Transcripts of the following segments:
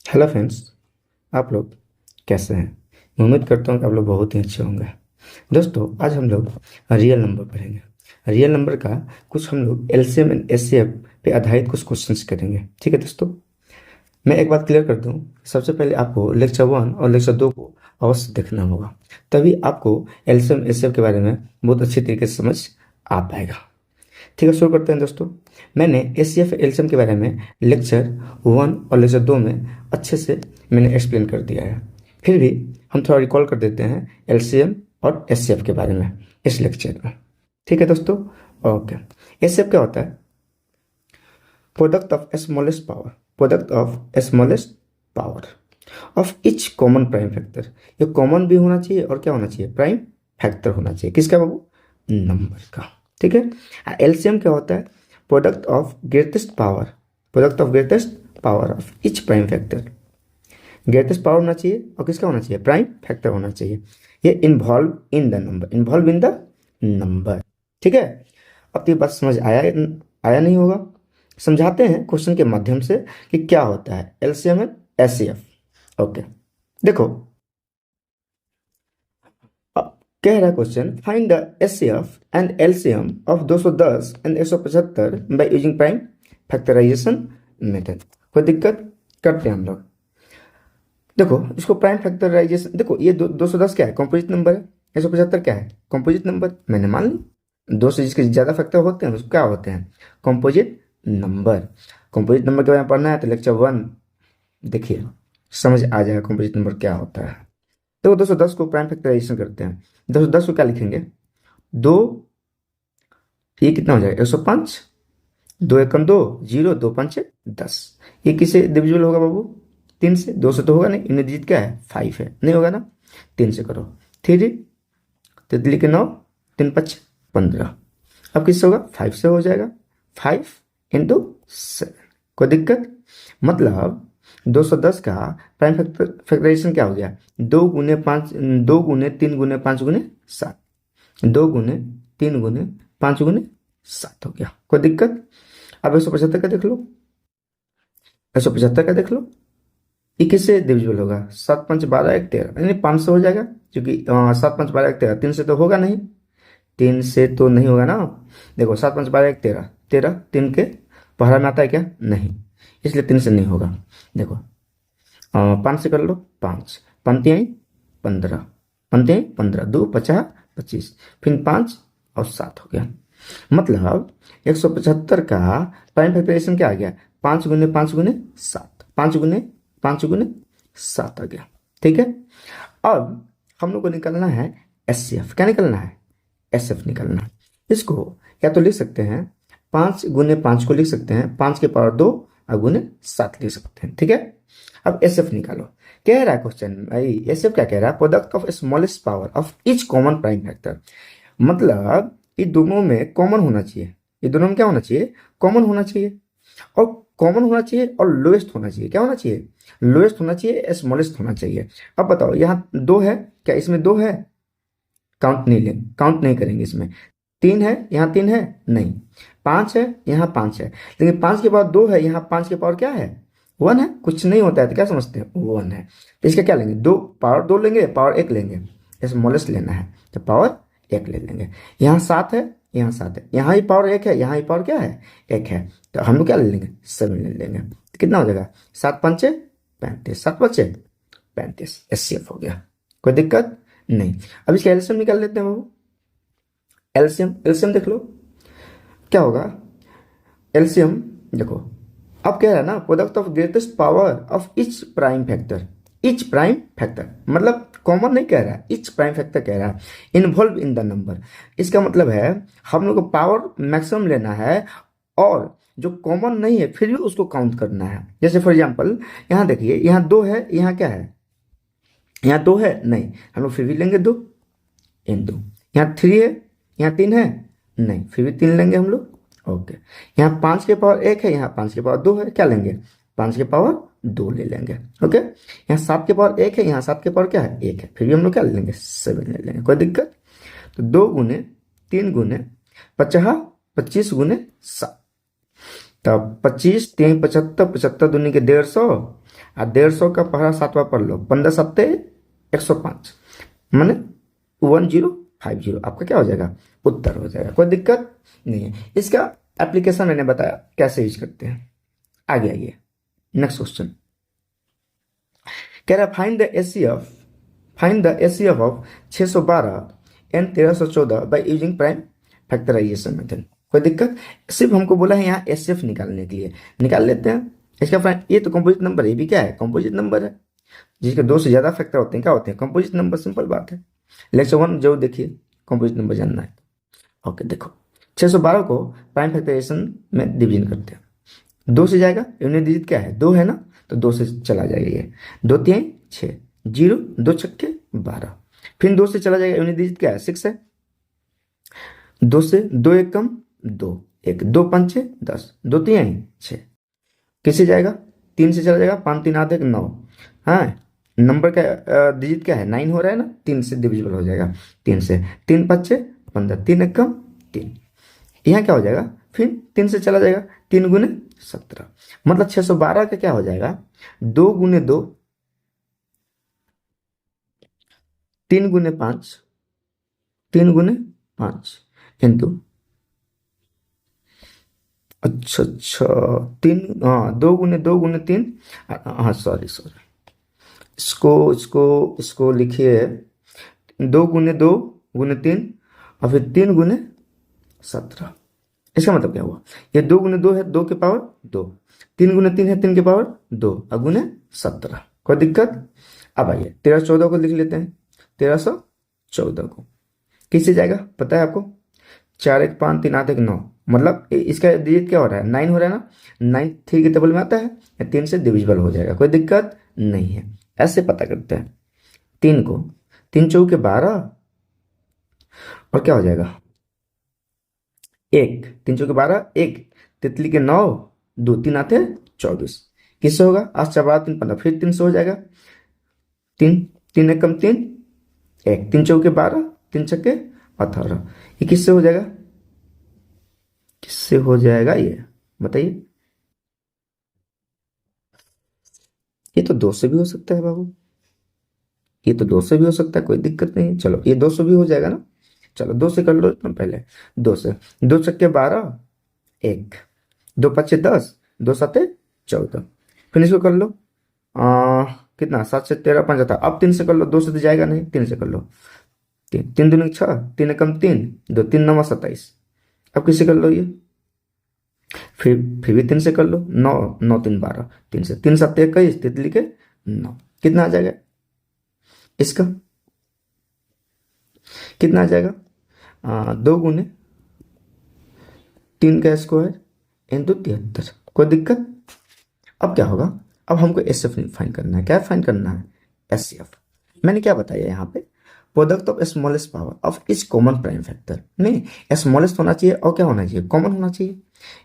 Hello friends. आप लोग कैसे हैं? मैं उम्मीद करता हूँ कि आप लोग बहुत ही अच्छे होंगे। दोस्तों, आज हम लोग रियल नंबर पढ़ेंगे। रियल नंबर का कुछ हम लोग एलसीएम एंड एचसीएफ पे आधारित कुछ क्वेश्चंस करेंगे। ठीक है दोस्तों, मैं एक बात क्लियर कर दूं। सबसे पहले आपको लेक्चर 1 और लेक्चर 2 को अवश्य देखना होगा, तभी आपको एलसीएम एचसीएफ के बारे में बहुत अच्छी तरीके से समझ आ पाएगा। ठीक है, शुरू करते हैं दोस्तों। मैंने एचसीएफ एलसीएम के बारे में लेक्चर 1 और लेक्चर 2 में अच्छे से मैंने एक्सप्लेन कर दिया है। फिर भी हम थोड़ा रिकॉल कर देते हैं एलसीएम और एचसीएफ के बारे में इस लेक्चर में। ठीक है दोस्तों, ओके। एचसीएफ क्या होता है? Product of smallest power, product of smallest power of each common prime factor. ये कॉमन भी होना चाहिए और क्या होना चाहिए? प्राइम फैक्टर होना चाहिए। किसका बाबू? नंबर का। ठीक है। एलसीएम क्या होता है? Product of greatest power, product of greatest power of each prime factor. Greatest power होना चाहिए और किसका होना चाहिए? प्राइम फैक्टर होना चाहिए। ये involve in the number, involve in the number. ठीक है। अब तो ये बात समझ आया आया नहीं होगा? समझाते हैं क्वेश्चन के माध्यम से कि क्या होता है एलसीएम एंड एचसीएफ। ओके, देखो। अब कह रहा है question, find the HCF and LCM of 210 and 175 by using prime factorisation method. कोई दिक्कत? करते हैं हम लोग। देखो, इसको प्राइम फैक्टराइजेशन, देखो ये 210 क्या है? कॉम्पोजिट नंबर है। 175 क्या है? Composite number. मैंने मान ली दो से जिसके ज्यादा फैक्टर होते हैं उसको क्या होते हैं? Composite number. कॉम्पोजिट नंबर के बारे में पढ़ना है तो लेक्चर 1 देखिए, समझ आ जाएगा कॉम्पोजिट नंबर क्या होता है। तो 210 को प्राइम फैक्टराइजेशन करते हैं। 210 को क्या लिखेंगे? दो, ये कितना हो जाएगा? 105। दो एकम दो, जीरो, दो पंचे 10। ये किसे डिविजिबल होगा बाबू? 3 से। 2 से तो होगा नहीं, इनमें डिजिट क्या है? 5 है, नहीं होगा ना। 3 से करो। 3 तितली के 9, 3 5 15। अब किससे होगा? 5 से हो जाएगा। 5 इंटू 7। कोई दिक्कत? मतलब 210 का प्राइम फैक्टराइजेशन क्या हो गया? 2 गुने 5, 2 गुने 3 गुने 5 गुने 7। 2 गुने 3 गुने 5 गुने 7 हो गया। कोई दिक्कत? अब 175 का देख लो। 175 का देख लो, ये किससे डिविजिबल होगा? 7 5 12 1 13, यानी 5 से हो जाएगा। क्योंकि 7 5 12 1 13, 3 से तो होगा नहीं। 3 से तो नहीं होगा ना। देखो, 7 5 12 1 13, 13 3 के पहला में आता है क्या? नहीं, इसलिए 3 से नहीं होगा। देखो, 5 से कर लो। 5 पंक्ति आई 15, पंक्ति आई 15, 2 50 25, फिर 5 और 7 हो गया। मतलब 175 का प्राइम फैक्टराइजेशन क्या आ गया? 5 गुने 5 गुने 7, 5 गुने 5 गुने 7 आ गया। ठीक है। अब हम लोग को निकलना है एचसीएफ। क्या निकलना है? एचसीएफ निकलना है। इसको या तो लिख सकते हैं 5 गुने 5 को लिख सकते हैं 5 के पावर 2 और गुने 7 लिख सकते हैं। ठीक है। अब एचसीएफ निकालो। कह रहा है क्वेश्चन भाई, एचसीएफ क्या कह रहा है? Product of smallest power of each common prime factor. मतलब ये दोनों में कॉमन होना चाहिए। ये दोनों में क्या होना चाहिए? कॉमन होना चाहिए। और कॉमन होना चाहिए और लोएस्ट होना चाहिए। क्या होना चाहिए? लोएस्ट होना चाहिए, स्मॉलेस्ट होना चाहिए। अब बताओ, यहाँ 2 है क्या? इसमें 2 है? काउंट नहीं लेंगे, काउंट नहीं करेंगे इसमें। 3 है, यहाँ 3 है नहीं। 5 है, यहाँ 5 है, लेकिन 5 के पावर 2 है, यहाँ 5 के पावर क्या है? 1 है। कुछ नहीं होता है तो क्या समझते हैं? 1 है। तो इसका क्या लेंगे? 2 पावर 2 लेंगे, पावर 1 लेंगे। स्मॉलेस्ट लेना है तो पावर 1 ले लेंगे। यहाँ 7 है, यहाँ 7 है, यहाँ ही पावर 1 है, यहाँ ही पावर क्या है? 1 है। तो हम लोग क्या ले लेंगे? 7 ले लेंगे। तो कितना हो जाएगा? 7 पंचे 35, 7 बचे 35। एचसीएफ हो गया। कोई दिक्कत नहीं। अब इसका एलसीएम निकाल लेते हैं बाबू। एलसीएम, एलसीएम देख लो क्या होगा। एलसीएम देखो, अब कह रहा है ना product of greatest power of each prime factor. Etch prime factor मतलब कॉमन नहीं कह रहा है, इच प्राइम फैक्टर कह रहा है। इन्वॉल्व इन द नंबर, इसका मतलब है हम लोग को पावर मैक्सिमम लेना है और जो कॉमन नहीं है फिर भी उसको काउंट करना है। जैसे फॉर एग्जांपल यहाँ देखिए, यहाँ 2 है, यहाँ क्या है? यहाँ 2 है नहीं, हम लोग फिर भी लेंगे 2 इन 2। यहाँ 3 है, यहाँ 3 है नहीं, फिर भी 3 लेंगे हम लोग। ओके। यहाँ 5 के पावर 1 है, यहाँ 5 के पावर 2 है, क्या लेंगे? 5 के पावर 2 ले लेंगे। ओके। यहाँ 7 के पावर 1 है, यहाँ 7 के पावर क्या है? 1 है, फिर भी हम लोग क्या ले लेंगे? 7 ले लेंगे। कोई दिक्कत? तो 2 गुने 3 गुने 50, 25 गुने 7। तब 25 3 75, 75 दूनी के 150 और 150 का पहला 7वां पढ़ लो, 15 सत्ते 105, माने 1050 आपका क्या हो जाएगा, उत्तर हो जाएगा। कोई दिक्कत नहीं है। इसका एप्लीकेशन मैंने बताया कैसे यूज करते हैं। आगे आइए, नेक्स्ट क्वेश्चन कह रहा है find the HCF of 612 and 1314 by using prime factorisation method. कोई दिक्कत, सिर्फ हमको बोला है यहाँ एचसीएफ निकालने के लिए, निकाल लेते हैं इसका फाइंड। ये तो कंपोजिट नंबर है, ये भी क्या है, कंपोजिट नंबर है, जिसके दो से ज्यादा फैक्टर होते हैं क्या होते हैं, कंपोजिट नंबर, सिंपल बात है। लेक्चर 1 जरूर देखिए, कंपोजिट नंबर जानना है। ओके देखो, 612 को प्राइम फैक्टराइजेशन में डिवीजन करते हैं, 2 से जाएगा, यूनिट डिजिट क्या है, 2 है ना, तो 2 से चला जाएगा, ये 2 3 6, 0 2 छक्के 12, फिर 2 से चला जाएगा, यूनिट डिजिट क्या है, 6 है, 2 से 2 एक कम 2 1, 2 5 6 10, 2 3 6, किससे जाएगा, 3 से चला जाएगा, 5 3 8 1 9, हाँ नंबर का डिजिट क्या है, 9 हो रहा है ना, 3 से डिविजिबल हो जाएगा, 3 से, 3 5 6 15, 3 एक कम 3, यहाँ क्या हो जाएगा, फिर 3 से चला जाएगा, 3 गुने 17, मतलब 612 का क्या हो जाएगा, 2 गुने 2, 3 गुने 5, 3 गुने 5 इंटू, अच्छा 3, हाँ 2 गुने 2 गुने 3, हाँ सॉरी इसको लिखिए 2 गुने 2 गुने 3 और फिर 3 गुने 17। इसका मतलब क्या हुआ, ये 2 गुने 2 है, 2 के पावर 2, 3 गुने 3 है, 3 के पावर 2 और गुने 17। कोई दिक्कत। अब आइए 1314 को लिख लेते हैं, 1314 को किससे जाएगा पता है आपको, 4 1 5 3 8 1 9, मतलब इसका डिजिट क्या हो रहा है, 9 हो रहा है ना, 9 3 के टेबल में आता है या 3 से डिविजिबल हो जाएगा, कोई दिक्कत नहीं है। ऐसे पता करते हैं, 3 को 3 चौके 12 और क्या हो जाएगा 1, 3 चौके 12 1, तितली के 9 2 3 आते 24, किससे होगा, 8 4 12 3 15, फिर 3 से हो जाएगा, 3 3 एक कम 3 1, 3 चौके 12 3 छक्के 18, ये किससे हो जाएगा, किससे हो जाएगा ये बताइए, ये तो 2 से भी हो सकता है बाबू, ये तो 2 से भी हो सकता है, कोई दिक्कत नहीं है। चलो ये 200 भी हो जाएगा ना, चलो 2 से कर लो तुम पहले, 2 से, 2 छक्के 12 1, 2 5 10, 2 7 14, फिर इसको कर लो कितना 7 से 13 5 था, अब 3 से कर लो, 2 से तो जाएगा नहीं, 3 से कर लो, 3 3 दूनी 6, 3 एकम 3 2 3 9 27, अब किससे कर लो ये, फिर भी 3 से कर लो, 9 9 3 12, 3 से 3 7 21, तितली के 9, कितना आ जाएगा इसका, कितना आ जाएगा 2 गुने 3 का स्क्वायर इंटू 73, कोई दिक्कत। अब क्या होगा, अब हमको एस एफ फाइंड करना है, क्या फाइंड करना है, एस सी एफ। मैंने क्या बताया यहाँ पे, product of smallest power of इस कॉमन प्राइम फैक्टर, नहीं स्मॉलेस्ट होना चाहिए और क्या होना चाहिए, कॉमन होना चाहिए।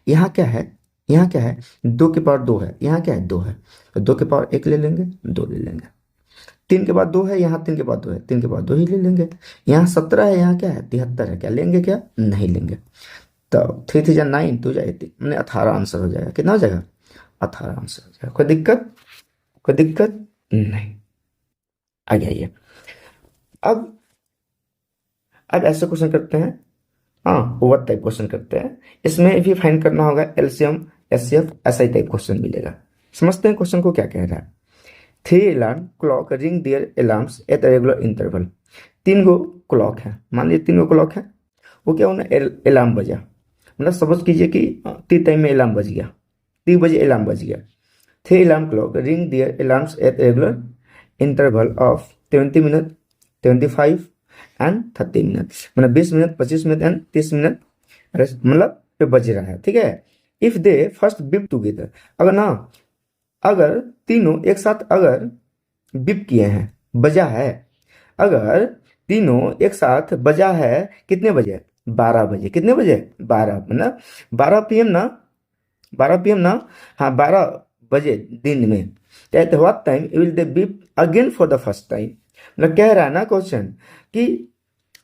यहाँ क्या है, यहाँ क्या है, 2 के पावर 2 है, यहाँ क्या है 2 है, तो 2 के पावर 1 ले लेंगे, 2 ले लेंगे, 3 के बाद 2 है, यहाँ 3 के बाद 2 है, 3 के बाद 2 ही ले लेंगे, यहाँ 17 है, यहाँ क्या है 73 है, क्या लेंगे, क्या नहीं लेंगे, तो 3 3 जा 9 2 जा 18, मैंने 18 आंसर हो जाएगा, कितना हो जाएगा 18 आंसर हो जाएगा, कोई दिक्कत, कोई दिक्कत नहीं। आगे आइए, अब ऐसे क्वेश्चन करते हैं, हाँ ओवर टाइप क्वेश्चन करते हैं, इसमें भी फाइंड करना होगा एलसीएम एचसीएफ, ऐसा ही टाइप क्वेश्चन मिलेगा। समझते हैं क्वेश्चन को क्या कह रहा है, 3 alarm clock ring their alarms at regular interval, 3 गो क्लॉक है, मान लीजिए 3 गो क्लॉक है, वो क्या होना अलार्म बजा, मतलब सपोज कीजिए कि 3 टाइम में अलार्म बज गया, 3 बजे अलार्म बज गया, 3 alarm clock ring their alarms at regular interval of 20 minute 25 and 30 minute, मतलब 20 मिनट 25 मिनट एंड 30 मिनट मतलब पे बज रहा है, ठीक है। If they first beep together, अगर ना, अगर तीनों एक साथ अगर बिप किए हैं, बजा है, अगर तीनों एक साथ बजा है, कितने बजे 12 बजे, कितने बजे 12, मतलब 12 पीएम ना, 12 पीएम ना, हाँ 12 बजे दिन में, at what time will they beep again for the first time, मतलब कह रहा है ना क्वेश्चन कि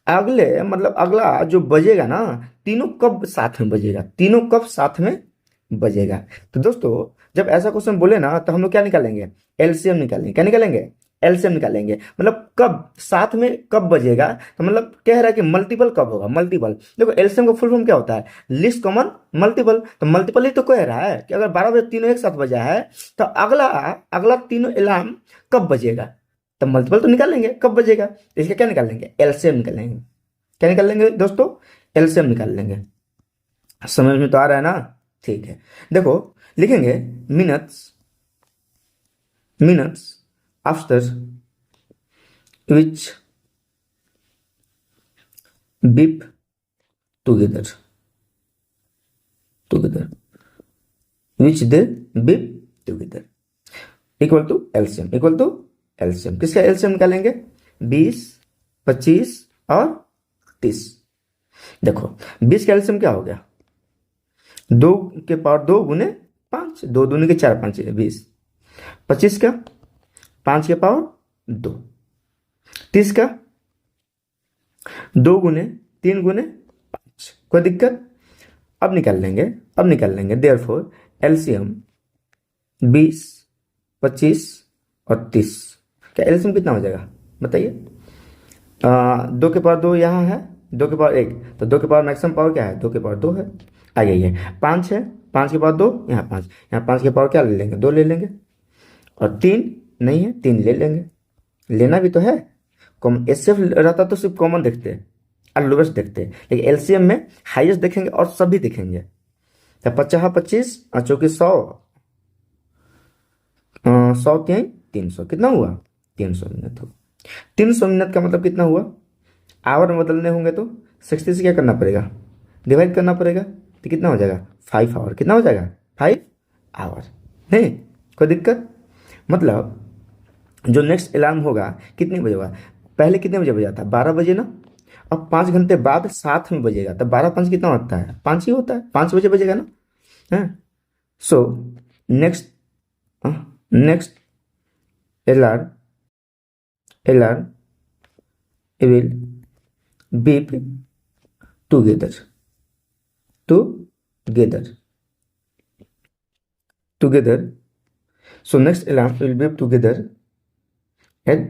अगले मतलब अगला जो बजेगा ना, तीनों कब साथ में बजेगा, तीनों कब साथ में बजेगा। तो दोस्तों जब ऐसा क्वेश्चन बोले ना तो हम लोग क्या निकालेंगे, एलसीएम निकालेंगे। क्या निकालेंगे, एलसीएम निकालेंगे। मतलब कब, साथ में कब बजेगा, तो मतलब कह रहा है कि मल्टीपल कब होगा, मल्टीपल। देखो एलसीएम का फुल फॉर्म क्या होता है, लिस्ट कॉमन मल्टीपल। तो मल्टीपल ही तो कह रहा है कि अगर 12 बजे तीनों एक साथ बजा है तो अगला अगला तीनों अलार्म कब बजेगा, तो मल्टीपल तो निकालेंगे कब बजेगा, तो इसका क्या निकालेंगे, एलसीएम निकालेंगे। क्या निकाल लेंगे दोस्तों, एलसीएम निकाल लेंगे। समझ में तो आ रहा है ना, ठीक है। देखो लिखेंगे minutes, minutes after which beep together, together which they beep together equal to LCM, equal to LCM. किसका एलसीएम निकालेंगे, 20, 25 और 30। देखो 20 का एलसीएम क्या हो गया, 2 के पावर 2 गुने 5, 2 दूनी के 4, 5 20। 25 का 5 के पावर 2। 30 का 2 गुने 3 गुने 5। कोई दिक्कत, अब निकाल लेंगे, अब निकाल लेंगे। देयरफॉर एलसीएम 20, 25 और 30 का एलसीएम कितना हो जाएगा बताइए। 2 के पावर 2 यहाँ है, 2 के पावर 1, तो 2 के पावर मैक्सिमम पावर क्या है, 2 के पावर 2 है। आगे ये 5 है, 5 के पावर 2, यहाँ 5, यहाँ 5 के पावर क्या ले लेंगे, 2 ले लेंगे। और 3 नहीं है, 3 ले लेंगे, लेना भी तो है। कॉमन एसएफ रहता तो सिर्फ कॉमन देखते हैं और लोवेस्ट देखते हैं, लेकिन एलसीएम में हाईएस्ट देखेंगे और सभी देखेंगे। तो 50 25 और चौकी 100, 100 3 300, कितना हुआ, 300 मिनट हो। 300 मिनट का मतलब कितना हुआ, आवर में बदलने होंगे तो 60 से क्या करना पड़ेगा, डिवाइड करना पड़ेगा, तो कितना हो जाएगा 5 आवर। कितना हो जाएगा 5 आवर। नहीं कोई दिक्कत, मतलब जो नेक्स्ट अलार्म होगा कितने बजे होगा, पहले कितने बजे बजा था, 12 बजे ना। अब 5 घंटे बाद साथ में बजेगा, तो 12 5 कितना होता है, 5 ही होता है, 5 बजे बजेगा ना, है। So next, next alarm, alarm will beep together, together, together. So next alarm will beep together at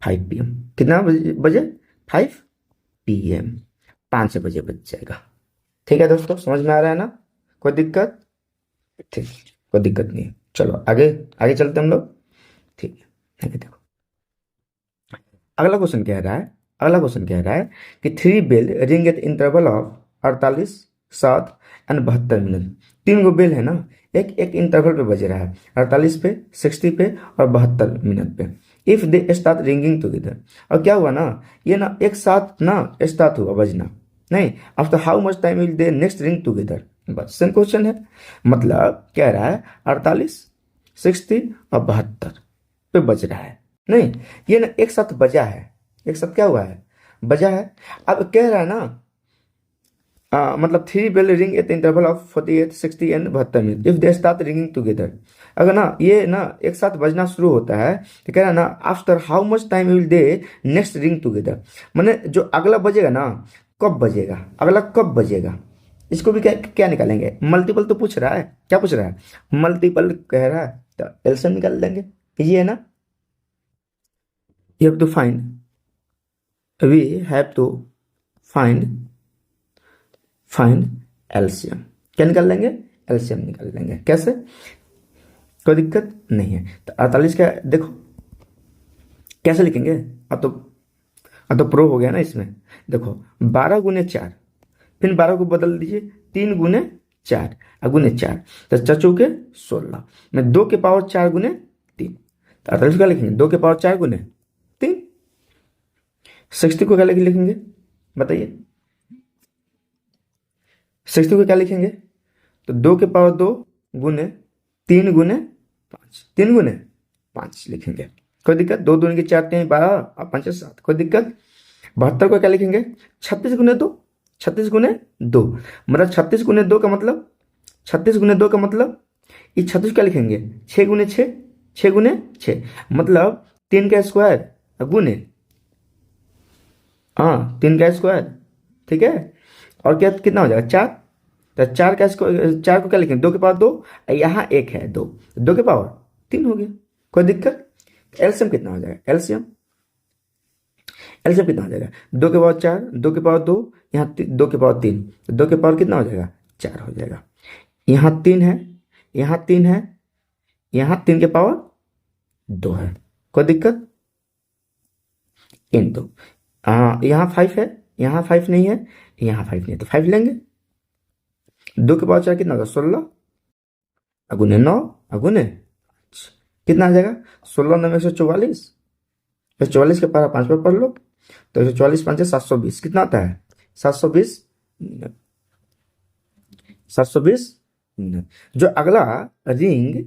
5 PM। कितना बजे 5 PM, 5 बजे बज जाएगा। ठीक है दोस्तों, समझ में आ रहा है ना, कोई दिक्कत, ठीक, कोई दिक्कत नहीं है। चलो आगे आगे चलते हम लोग, ठीक है। देखो अगला क्वेश्चन कह रहा है, अगला क्वेश्चन कह रहा है कि 3 bell ring at interval of 48, 7 and 72 minute. 3 गो बेल है ना, एक एक इंटरवल पे बज रहा है, 48 पे, 60 पे और 72 मिनट पे। If they start ringing together, और क्या हुआ ना, ये ना एक साथ ना स्टार्ट हुआ बजना, नहीं, after how much time will they next ring together. बस सेम क्वेश्चन है, मतलब कह रहा है 48, 60 और 72 पे बज रहा है, नहीं ये ना एक साथ बजा है, एक साथ क्या हुआ है, बजा है। अब कह रहा है ना मतलब 3 bell ring at interval of 48, 60 and 72 minute if they start ringing together. अगर ना ये ना एक साथ बजना शुरू होता है तो कह रहा है ना after how much time will they next ring together, माने जो अगला बजेगा ना कब बजेगा, अगला कब बजेगा। इसको भी क्या क्या निकालेंगे, मल्टीपल तो पूछ रहा है, क्या पूछ रहा है, मल्टीपल कह रहा है, तो एलसीएम निकाल लेंगे, ये है ना। You have to find, we have to find LCM। क्या निकाल लेंगे, LCM निकाल लेंगे। कैसे, कोई दिक्कत नहीं है। तो 48 का देखो कैसे लिखेंगे, अब तो प्रो हो गया ना इसमें। देखो 12 गुने 4, फिर 12 को बदल दीजिए, 3 गुने 4 और गुने 4, तो 4 चौके 16 में 2 के पावर 4 गुने 3, तो 48 का लिखेंगे 2 के पावर 4 गुने 3। 60 को क्या लिखेंगे बताइए, 60 को क्या लिखेंगे, तो 2 के पावर 2 गुने 3 गुने 5, 3 गुने 5 लिखेंगे। कोई दिक्कत, 2 दूनी के 4 3 12 और 5 7, कोई दिक्कत। 72 को क्या लिखेंगे, 36 गुने 2, 36 गुने 2, मतलब 36 गुने 2 का मतलब, 36 गुने 2 का मतलब ये 36 क्या लिखेंगे 6 गुने 6, 6 गुने 6, मतलब 3 का स्क्वायर गुने, हाँ 3 का स्क्वायर, ठीक है। और क्या कितना हो जाएगा 4, तो चार को क्या लिखेंगे, 2 के पावर 2, यहाँ एक है 2, 2 के पावर 3 हो गया। कोई दिक्कत? एलसीएम कितना हो जाएगा? एलसीएम एलसीएम कितना हो जाएगा? 2 के पावर 4, 2 के पावर 2, यहाँ 2 के पावर 3, 2 के पावर कितना हो जाएगा? 4 हो जाएगा। यहाँ 3 है, यहाँ 3 है, यहाँ 3 के पावर 2 है। कोई दिक्कत? इन दो। यहाँ 5 है, यहाँ 5 नहीं है, यहाँ 5 नहीं है, तो 5 लेंगे। 2 के पावर 4 कितना होगा? 16 अगुने 9 अगुने कितना आ जाएगा? 16 9 144, फिर 44 के पावर 5 पर पढ़ लो, तो 144 5 720 कितना आता है? 720 मिनट। 720 मिनट। जो अगला रिंग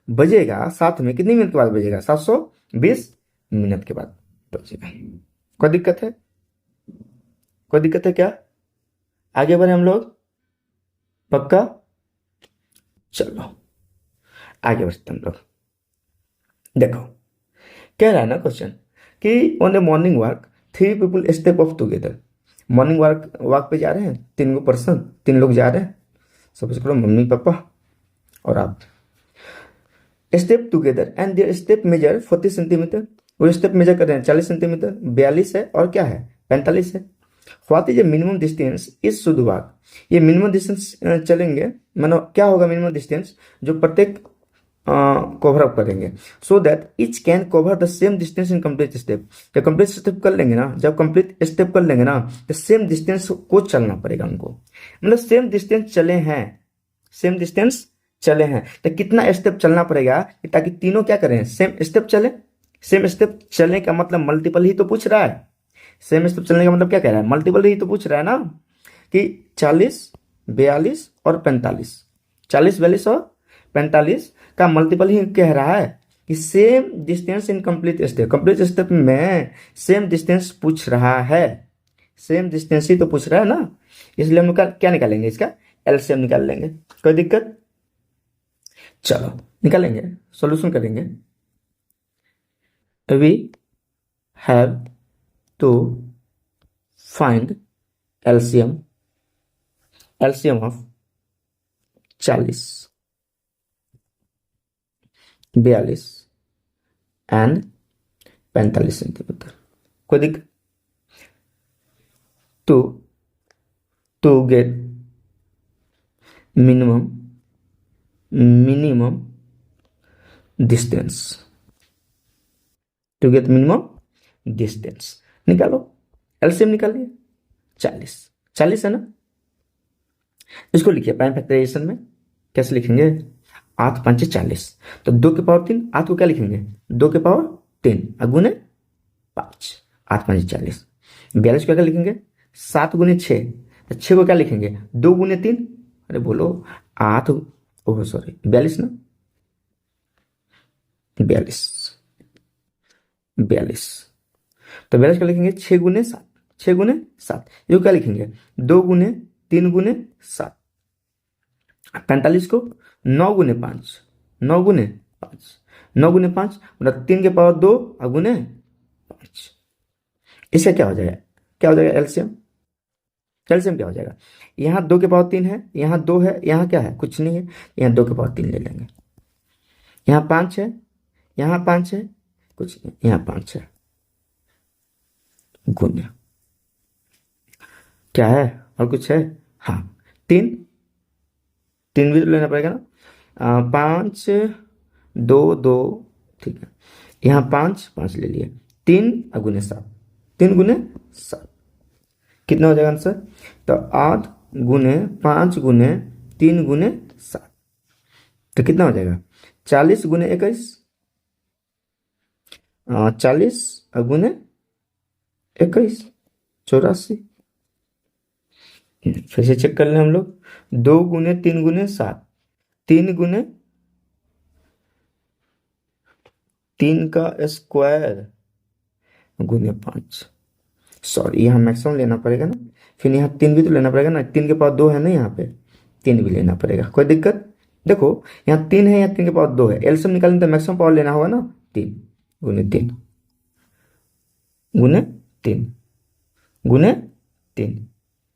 बजेगा साथ में कितनी मिनट के बाद बजेगा? 720 मिनट के बाद बजेगा। कोई दिक्कत है? कोई दिक्कत है क्या? आगे बढ़े हम लोग, पक्का? चलो आगे बढ़ते हम लोग। देखो कह रहा है ना क्वेश्चन कि on A morning walk 3 people step of together. Morning walk पे जा रहे हैं 3 पर्सन, 3 लोग जा रहे हैं। सपोज करो मम्मी पापा और आप। Step together and their step measure 40 centimetre. वो स्टेप मेजर कर रहे हैं 40 सेंटीमीटर, 42 है और क्या है? 45 है। What is a minimum distance is should walk. ये मिनिमम डिस्टेंस चलेंगे, मानो क्या होगा मिनिमम डिस्टेंस? जो प्रत्येक कवर अप करेंगे, so that etch can cover the same distance in complete step. जब कंप्लीट स्टेप कर लेंगे ना, जब कंप्लीट स्टेप कर लेंगे ना, तो सेम डिस्टेंस को चलना पड़ेगा उनको। मतलब सेम डिस्टेंस चले हैं, सेम डिस्टेंस चले हैं, तो कितना स्टेप चलना पड़ेगा ताकि तीनों क्या करें? सेम स्टेप चले। सेम स्टेप चलने का मतलब मल्टीपल ही तो पूछ रहा है। सेम स्टेप चलने का मतलब क्या कह रहा है? मल्टीपल ही तो पूछ रहा है ना, कि 40 42 और 45, 40 42 और 45 का मल्टीपल ही कह रहा है कि same distance in complete step. Complete step में सेम डिस्टेंस पूछ रहा है, सेम डिस्टेंस ही तो पूछ रहा है ना, इसलिए हम क्या निकालेंगे? इसका एलसीएम निकाल लेंगे। कोई दिक्कत? चलो निकालेंगे, सॉल्यूशन करेंगे। We have to find LCM of 40 42 and 45 centimetre. कोई दिक्कत? To get minimum distance, to get minimum distance निकालो। एलसीएम निकालिए। 40 है ना। इसको लिखिए प्राइम फैक्टराइजेशन में। कैसे लिखेंगे? 8 5 40, तो 2 के पावर 3, 8 को क्या लिखेंगे? 2 के पावर 3 अगुने 5, 8 5 40। 42 को क्या लिखेंगे? 7 गुने 6, तो 6 को क्या लिखेंगे? 2 गुने 3, अरे बोलो 8, ओह सॉरी 42 ना, 42 तो 42 का लिखेंगे 6 गुने 7, 6 गुने 7। ये क्या लिखेंगे? 2 गुने 3 गुने 7। 45 को 9 गुने 5, 9 गुने 5, 9 गुने 5 मतलब 3 के पावर 2 अगुने 5। इसका क्या हो जाएगा? क्या हो जाएगा एलसीएम? एलसीएम क्या हो जाएगा? यहाँ 2 के पावर 3 है, यहाँ 2 है, यहाँ क्या है? कुछ नहीं है, यहाँ 2 के पावर 3 ले लेंगे। यहाँ 5 है, यहाँ 5 है, कुछ नहीं, यहाँ 5 है, गुण्य क्या है? और कुछ है? हाँ 3 भी तो लेना पड़ेगा ना। 5 2 2, ठीक है। यहाँ 5 5 ले लिए, 3 अगुने 7, 3 गुने 7 कितना हो जाएगा आंसर? तो 8 गुने 5 गुने 3 गुने 7, तो कितना हो जाएगा? 40 गुने 21, 40 अगुने 21 84। फिर से चेक कर लें हम लोग। 2 गुने 3 गुने 7, 3 गुने 3 का स्क्वायर गुने 5, सॉरी यहाँ मैक्सिमम लेना पड़ेगा ना, फिर यहाँ 3 भी तो लेना पड़ेगा ना। 3 के पावर 2 है ना, यहाँ पे 3 भी लेना पड़ेगा। कोई दिक्कत? देखो यहाँ 3 है, यहाँ 3 के पावर 2 है, एलसीएम निकालने तो मैक्सिमम पावर लेना होगा ना। 3 गुने 3 गुने 3 गुने 3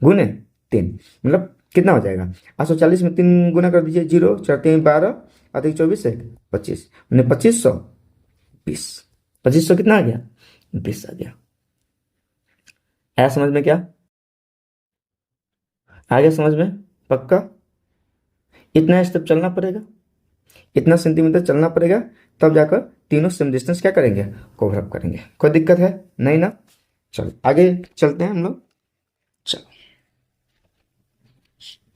गुने 3 मतलब कितना हो जाएगा? 840 में 3 गुना कर दीजिए, 0 4 3 12 अधिक 24 1 25, मैंने 2500 20, 2500 कितना आ गया? 20 आ गया। आया समझ में? क्या आ गया समझ में? पक्का? इतना स्टेप चलना पड़ेगा, इतना सेंटीमीटर चलना पड़ेगा, तब जाकर तीनों सेम डिस्टेंस क्या करेंगे? कवर अप करेंगे। कोई दिक्कत है? नहीं ना? चलो आगे चलते हैं हम लोग। चलो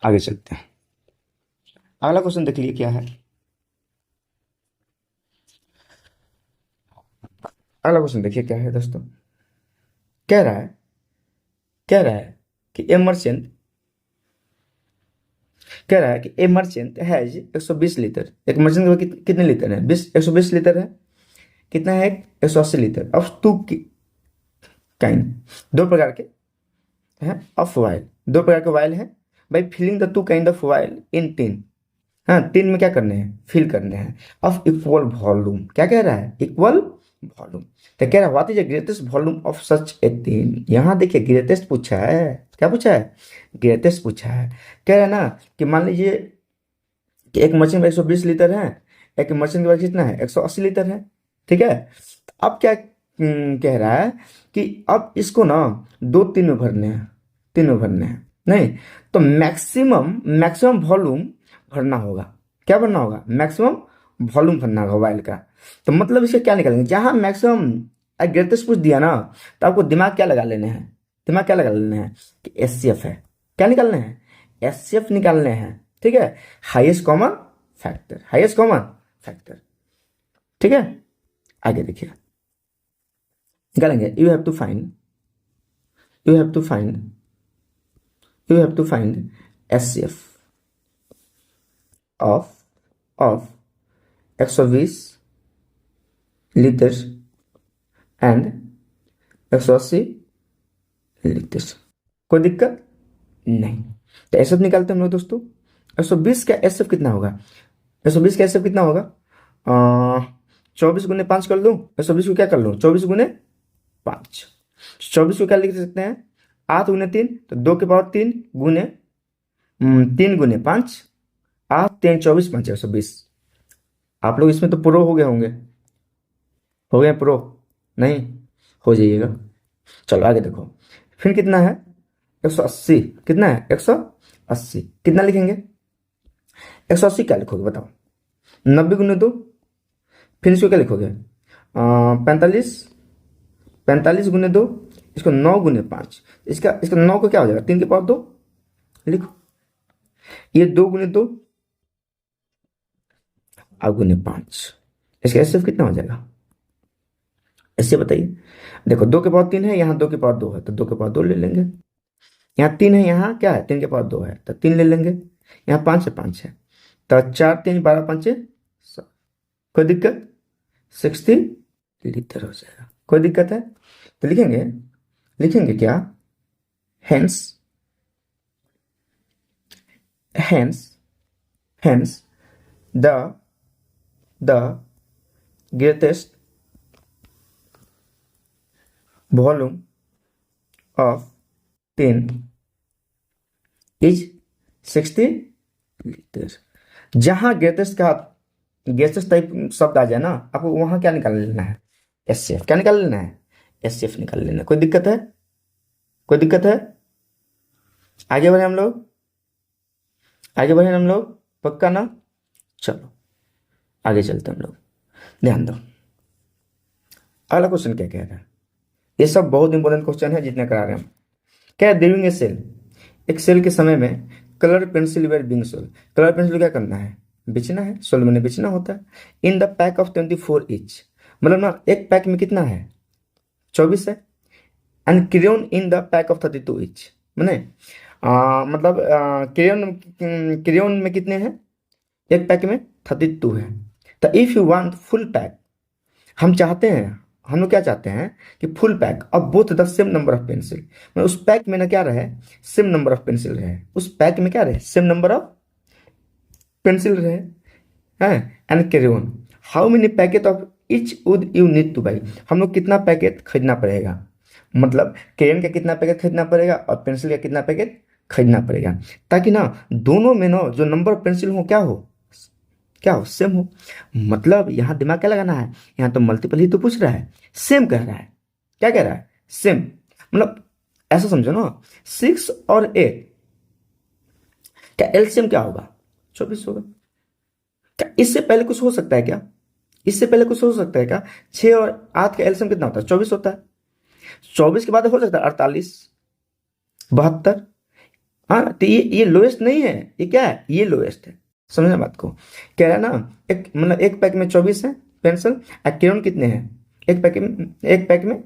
आगे चलते हैं। अगला क्वेश्चन देख लीजिए क्या है। अगला क्वेश्चन देखिए क्या है दोस्तों। कह रहा है कह रहा है कि ए मर्चेंट कह रहा है कि ए मर्चेंट हैज 120 लीटर। एक मर्चेंट के पास कितने लीटर है? 120 लीटर है। कितना है? 180 लीटर ऑफ टू काइंड, दो प्रकार के हैं ऑफ वाइल, दो प्रकार के वाइल है। भाई filling the two kind of oil in tin. हाँ, टिन में क्या करने हैं? फिल करने हैं ऑफ इक्वल वॉल्यूम। क्या कह रहा है? Equal volume. तो कह रहा है what is the greatest volume of such A tin. यहाँ देखिए ग्रेटेस्ट पूछा है। क्या पूछा है? ग्रेटेस्ट पूछा है। कह रहा है ना कि मान लीजिए कि एक मशीन में 120 लीटर है, एक मशीन के पास कितना है? 180 लीटर है। ठीक है। अब क्या कह रहा है कि अब इसको ना दो तीन में भरने हैं, तीन में भरने हैं। नहीं तो मैक्सिमम मैक्सिमम वॉल्यूम भरना होगा। क्या भरना होगा? मैक्सिमम वॉल्यूम भरना होगा वाइल का। तो मतलब इसका क्या निकालेंगे? जहां मैक्सिमम ग्रेटेस्ट पूछ दिया ना, तो आपको दिमाग क्या लगा लेने हैं? दिमाग क्या लगा लेने हैं कि एचसीएफ है। क्या निकालने हैं? एचसीएफ निकालने हैं। ठीक है। Highest common factor, highest common factor. ठीक है। आगे देखिए निकालेंगे। You have to find you have to find HCF of 120 litre and 180 litre. कोई दिक्कत नहीं। तो एसएफ निकालते हैं हम लोग दोस्तों। 120 का एसएफ कितना होगा? 120 का एसएफ कितना होगा? 24 गुने 5 कर लूँ। 120 को क्या कर लूँ? 24 गुने 5। 24 को क्या लिख सकते हैं? 8 गुने 3, तो 2 के पावर 3 गुने 3 गुने 5, 8 3 24 5 120। आप लोग इसमें तो प्रो हो गए होंगे, हो गए प्रो? नहीं हो जाइएगा। चलो आगे देखो। फिर कितना है? 180। कितना है? 180। कितना लिखेंगे? 180 क्या लिखोगे बताओ? 90 गुने 2। फिर इसको क्या लिखोगे? 45। 45 गुने 2, इसको 9 गुने 5। इसका इसका 9 को क्या हो जाएगा? 3 के पावर 2 लिखो। ये 2 गुने 2 और गुने 5। इसका एसएफ कितना हो जाएगा? ऐसे बताइए। देखो 2 के पावर 3 है, यहाँ 2 के पावर 2 है, तो 2 के पावर 2 ले लेंगे। यहाँ 3 है, यहाँ क्या है? 3 के पावर 2 है, तो 3 ले लेंगे। यहाँ 5 है, 5 है, तो 4 3 12 5 100। कोई दिक्कत? 60 लीटर हो जाएगा। कोई दिक्कत है? तो लिखेंगे, लिखेंगे क्या? Hence hence hence the greatest volume of 10 is 60 litre. जहां ग्रेटेस्ट का गैसेस टाइप शब्द आ जाए ना, आपको वहां क्या निकाल लेना है? एचसीएफ। क्या निकाल लेना है? एचसीएफ निकाल लेना है। कोई दिक्कत है? कोई दिक्कत है? आगे बढ़े हम लोग, आगे बढ़े हम लोग, पक्का ना? चलो आगे चलते हम लोग। ध्यान दो अगला क्वेश्चन क्या कह रहा है। ये सब बहुत इंपॉर्टेंट क्वेश्चन है जितने करा रहे हैं हम। क्या है? ड्यूरिंग ए सेल, एक सेल के समय में colour pencil were being sold. Colour pencil क्या करना है? बेचना है। सोल्ड मैंने बेचना होता है। In the pack of 24 each, मतलब ना एक पैक में कितना है? 24 है। And crayon in the pack of 32 each, मैंने मतलब क्रेयन में कितने हैं? एक पैक में 32 है। तो if you want full pack, हम चाहते हैं, हम लोग क्या चाहते हैं कि full pack of both the same number of pencil, मतलब उस पैक में ना क्या रहे? सेम नंबर ऑफ पेंसिल रहे। उस पैक में क्या रहे? सेम नंबर ऑफ पेंसिल रहे हैं। And crayon, how many packet of each would you need two by. हम लोग कितना पैकेट खरीदना पड़ेगा? मतलब क्रेयन का कितना पैकेट खरीदना पड़ेगा और पेंसिल का कितना पैकेट खरीदना पड़ेगा, ताकि ना दोनों में ना जो नंबर पेंसिल हो क्या हो, सेम हो। मतलब यहां दिमाग क्या लगाना है, यहां तो मल्टीपल ही तो पूछ रहा है, सेम कह रहा है। क्या कह रहा है, सेम। मतलब ऐसा समझो ना, 6 और 8 क्या एलसीएम क्या होगा, 24 होगा। क्या इससे पहले कुछ हो सकता है क्या, इससे पहले कुछ हो सकता है क्या? 6 और 8 का एलसीएम कितना होता है, 24 होता है। 24 के बाद हो सकता है 48, 72। हाँ, तो ये लोएस्ट नहीं है, ये क्या है, ये लोएस्ट है। समझना बात को, कह रहा है ना, एक मतलब एक पैक में 24 है पेंसिल, और क्रेयॉन कितने हैं, एक पैक में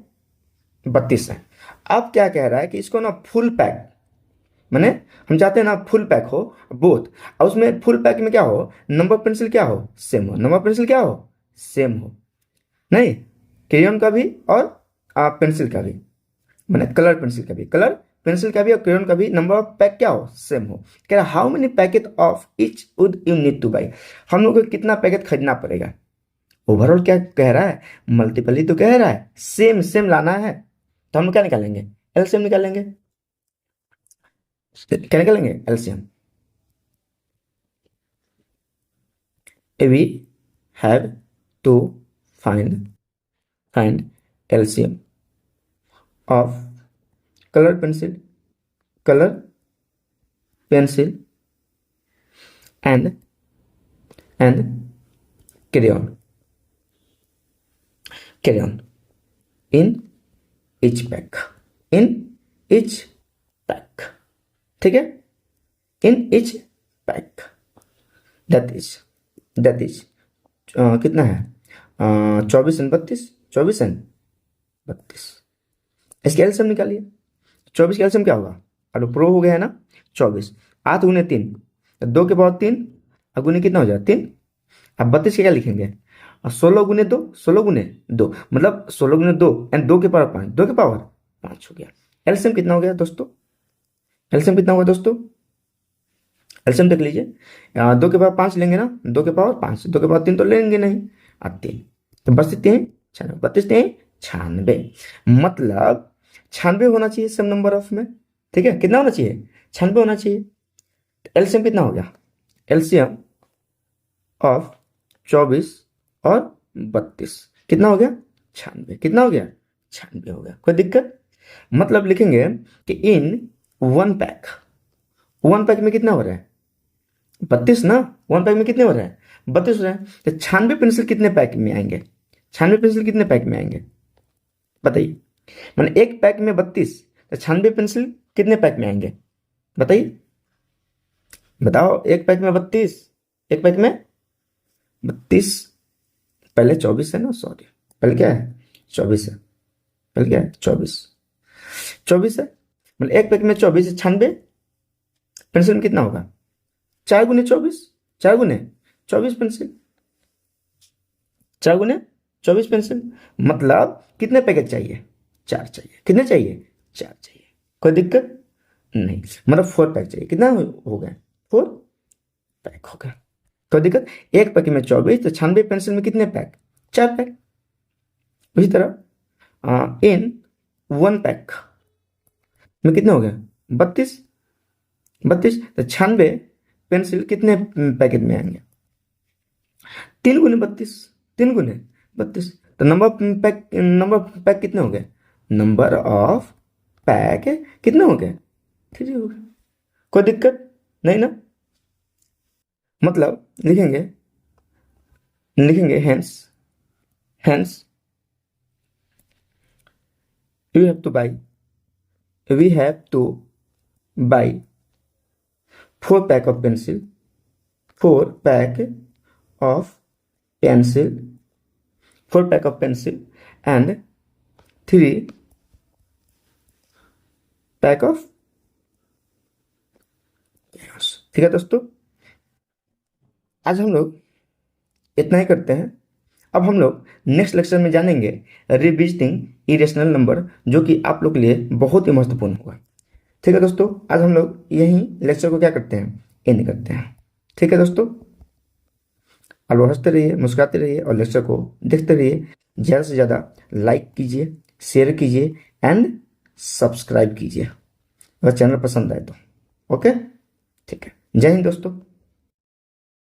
32 है। अब क्या कह रहा है कि इसको ना फुल पैक, माने हम चाहते हैं ना फुल पैक हो बोथ, और उसमें फुल पैक में क्या हो, नंबर पेंसिल क्या हो, सेम हो, नंबर पेंसिल क्या हो, सेम हो। नहीं, क्रेयॉन का भी और पेंसिल का भी, मैंने कलर पेंसिल का भी, कलर पेंसिल का भी और क्रेयॉन का भी नंबर ऑफ पैक क्या हो, सेम हो। कह रहा how many packet of each would you need two by, हम लोग को कितना पैकेट खरीदना पड़ेगा। ओवरऑल क्या कह रहा है, मल्टीपल ही तो कह रहा है, सेम सेम लाना है। तो हम लोग क्या निकालेंगे, एलसीएम निकालेंगे। क्या निकालेंगे, LCM. We have to find LCM of colour pencil and crayon in each pack, in each pack, ठीक है, in each pack, that is कितना है, 24 एंड 32, 24 एंड 32। इसके एलसीएम निकालिए। 24 का एलसीएम क्या होगा, और प्रो हो गया है ना 24, 8 गुने 3, 2 के पावर 3, और गुने कितना हो जाएगा 3। अब 32 के क्या लिखेंगे, और 16 गुने 2, 16 गुने 2, मतलब 16 गुने 2 एंड 2 के पावर 5, 2 के पावर 5 हो गया। एलसीएम कितना हो गया दोस्तों, एलसीएम कितना होगा दोस्तों, एलसीएम देख लीजिए। 2 के पावर 5 लेंगे ना, 2 के पावर 5, 2 के पावर 3 तो लेंगे नहीं, और 3 तो बस 93, 32 96, मतलब 96 होना चाहिए सेम नंबर ऑफ में। ठीक है, कितना होना चाहिए, 96 होना चाहिए। एलसीएम कितना हो गया, एलसीएम ऑफ 24 और 32 कितना हो गया, 96। कितना हो गया, 96 हो गया। कोई दिक्कत, मतलब लिखेंगे कि इन वन पैक में कितना हो रहा है, 32 ना, वन पैक में कितने हो रहा है, 32 हो रहा है। तो 96 पेंसिल कितने पैक में आएंगे, 96 पेंसिल कितने पैक में आएंगे बताइए। मैंने एक पैक में 32, तो 96 पेंसिल कितने पैक में आएंगे बताइए, बताओ। एक पैक में 32, एक पैक में 32, पहले 24 है ना, सॉरी, पहले क्या है 24 है, पहले क्या है 24 है, मतलब एक पैक में 24 96, पेंसिल में कितना होगा, 4 गुने 24, 4 गुने 24 पेंसिल, 4 गुने 24 पेंसिल, मतलब कितने पैकेट चाहिए, 4 चाहिए। कितने चाहिए, 4 चाहिए। कोई दिक्कत नहीं, मतलब 4 पैक चाहिए। कितना हो गया, 4 पैक हो गया। कोई दिक्कत, एक पैक में 24, तो 96 पेंसिल में कितने पैक, 4 पैक। उसी तरह इन वन पैक में कितने हो गया, 32, तो 96 पेंसिल कितने पैकेट में आएंगे, 3 गुने 32, 3 गुने 32, तो नंबर पैक कितने हो गए, नंबर ऑफ पैक कितने हो गए, 3 हो गए। कोई दिक्कत नहीं ना, मतलब लिखेंगे hence we have to buy 4 pack of pencil, 4 pack of pencil, 4 pack of pencil and 3 pack of. ठीक है दोस्तों, आज हम लोग इतना ही करते हैं। अब हम लोग नेक्स्ट लेक्चर में जानेंगे रिविजिटिंग इरेशनल नंबर, जो कि आप लोग के लिए बहुत ही महत्वपूर्ण होगा। ठीक है दोस्तों, आज हम लोग यही लेक्चर को क्या करते हैं, एंड करते हैं। ठीक है दोस्तों, और हंसते रहिए, मुस्कुराते रहिए, और लेक्चर को देखते रहिए। ज़्यादा से ज़्यादा लाइक कीजिए, शेयर कीजिए एंड सब्सक्राइब कीजिए अगर चैनल पसंद आए तो। ओके, ठीक है। जय हिंद दोस्तों।